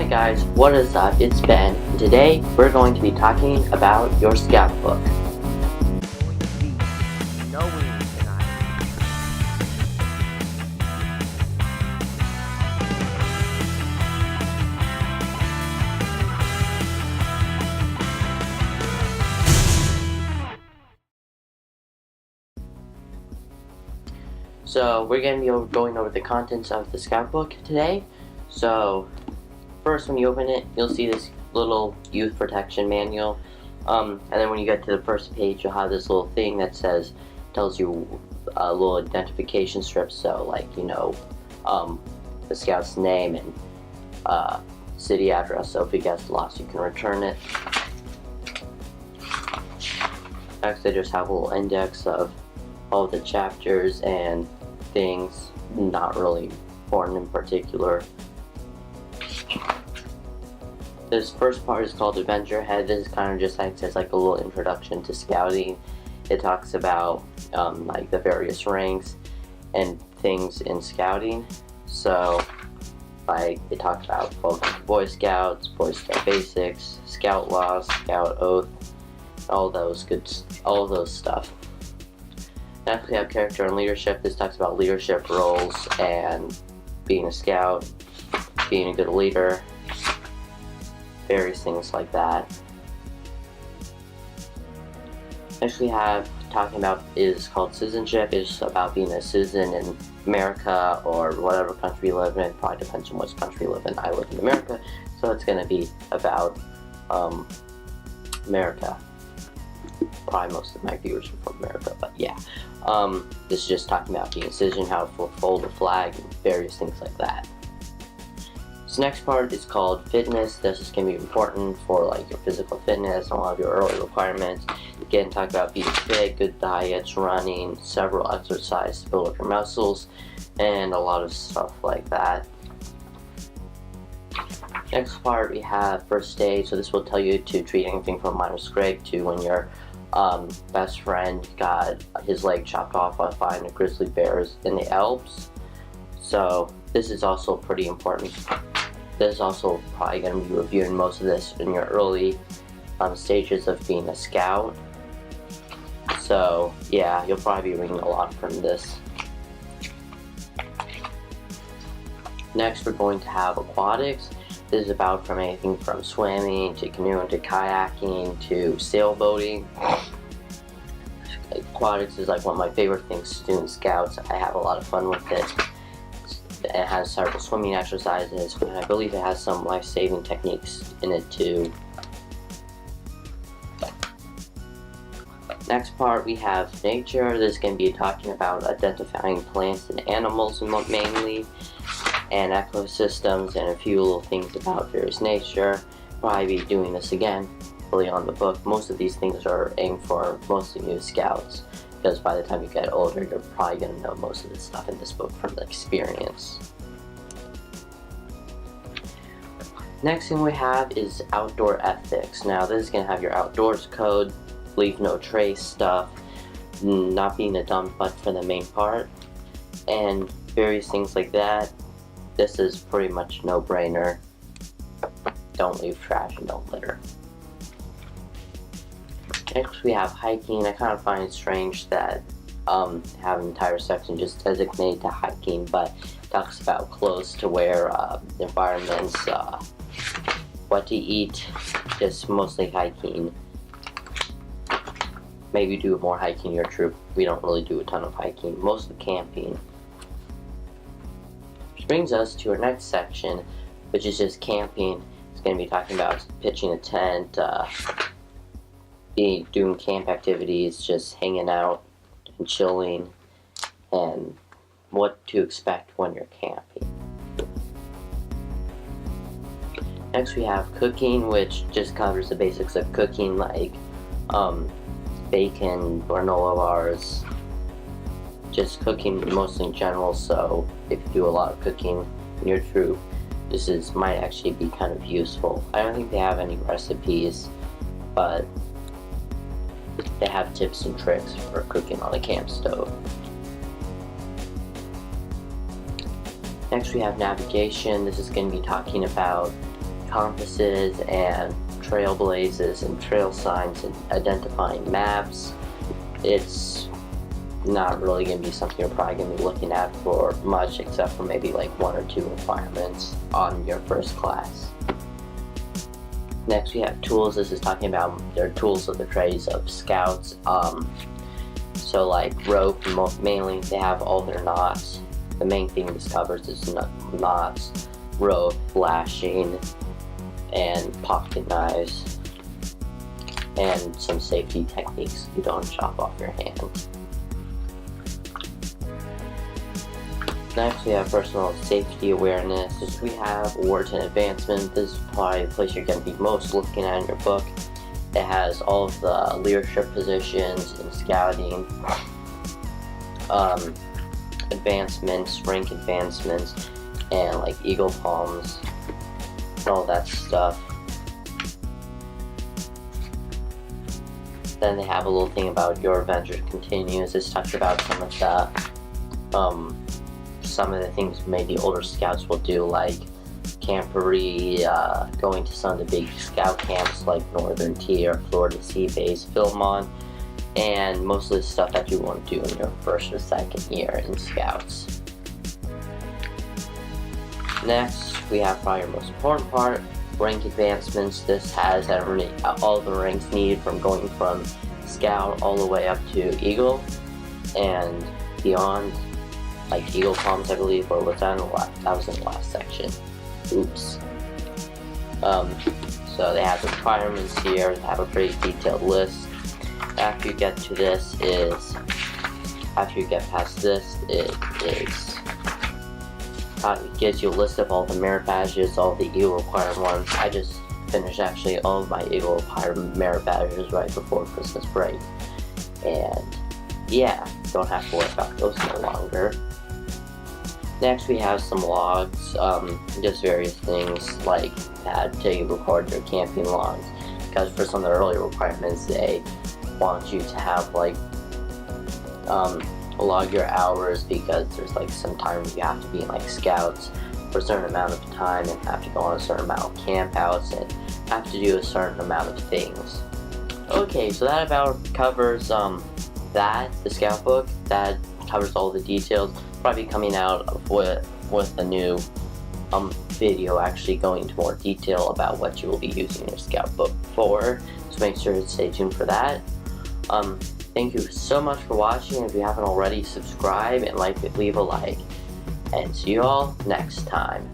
Hi guys, what is up? It's Ben, and today we're going to be talking about your scout book. So we're going to be going over the contents of the scout book today. So first, when you open it, you'll see this little youth protection manual, and then when you get to the first page, you'll have this little thing that tells you a little identification strip, so like, the scout's name and city address, so if it gets lost you can return it. Next, they just have a little index of all the chapters and things, not really important in particular. This first part is called Adventure Head. This is kind of just acts as like a little introduction to scouting. It talks about like the various ranks and things in scouting. So like it talks about Boy Scouts, Boy Scout basics, Scout laws, Scout oath, all those stuff. Next we have character and leadership. This talks about leadership roles and being a scout, being a good leader, various things like that. Next we have talking about is called citizenship. It's about being a citizen in America or whatever country you live in. It probably depends on which country you live in. I live in America, so it's going to be about America. Probably most of my viewers are from America, but yeah. This is just talking about being a citizen, how to fold a flag, and various things like that. This next part is called fitness. This is going to be important for like your physical fitness and all of your early requirements. Again, talk about being fit, good diets, running, several exercises to build up your muscles, and a lot of stuff like that. Next part we have first aid. So this will tell you to treat anything from a minor scrape to when your best friend got his leg chopped off by fighting the grizzly bears in the Alps. So this is also pretty important. This is also probably going to be reviewing most of this in your early stages of being a scout. So yeah, you'll probably be reading a lot from this. Next we're going to have aquatics. This is about from anything from swimming to canoeing to kayaking to sailboating. Aquatics is like one of my favorite things to do in scouts. I have a lot of fun with it. It has several swimming exercises, and I believe it has some life-saving techniques in it too. Next part we have nature. This is going to be talking about identifying plants and animals mainly, and ecosystems, and a few little things about various nature. Probably be doing this again early on the book. Most of these things are aimed for mostly new scouts, because by the time you get older you're probably going to know most of this stuff in this book from the experience. Next thing we have is outdoor ethics. Now this is going to have your outdoors code, leave no trace stuff, not being a dumb butt for the main part, and various things like that. This is pretty much no-brainer. Don't leave trash and don't litter. Next we have hiking. I kind of find it strange that have an entire section just designated to hiking, but talks about clothes to wear, environments, what to eat, just mostly hiking. Maybe do more hiking in your troop. We don't really do a ton of hiking, mostly camping. Which brings us to our next section, which is just camping. It's going to be talking about pitching a tent, doing camp activities, just hanging out and chilling, and what to expect when you're camping. Next we have cooking, which just covers the basics of cooking, like bacon, granola bars, just cooking mostly in general. So if you do a lot of cooking in your troop, this might actually be kind of useful. I don't think they have any recipes, but they have tips and tricks for cooking on a camp stove. Next we have navigation. This is going to be talking about compasses and trailblazes and trail signs and identifying maps. It's not really going to be something you're probably going to be looking at for much, except for maybe like 1 or 2 requirements on your first class. Next we have tools. This is talking about their tools of the trades of scouts. So like rope, mainly they have all their knots. The main thing this covers is knots, rope, lashing, and pocket knives, and some safety techniques so you don't chop off your hand. Next we have personal safety awareness. This we have awards and advancement. This is probably the place you're going to be most looking at in your book. It has all of the leadership positions in scouting, advancements, rank advancements, and like eagle palms, and all that stuff. Then they have a little thing about your adventure continues. This talks about some of the things maybe older scouts will do, like camporee, going to some of the big scout camps like Northern Tier, Florida Sea Base, Philmont, and most of the stuff that you won't do in your first or second year in scouts. Next, we have probably your most important part, rank advancements. This has all the ranks needed from going from scout all the way up to eagle and beyond, like eagle palms, I believe, or was that that was in the last section. Oops. So they have the requirements here. They have a pretty detailed list. After you get to this after you get past this, it gives you a list of all the merit badges, all the eagle required ones. I just finished actually all of my eagle required merit badges right before Christmas break, and yeah, don't have to worry about those no longer. Next we have some logs, just various things like that to record your camping logs, because for some of the earlier requirements they want you to have like log your hours, because there's like some time you have to be in like scouts for a certain amount of time and have to go on a certain amount of camp outs and have to do a certain amount of things. Okay, so that about covers the scout book. That covers all the details. Probably coming out with a new video actually going into more detail about what you will be using your scout book for, so make sure to stay tuned for that. Thank you so much for watching. If you haven't already, subscribe and leave a like, and see you all next time.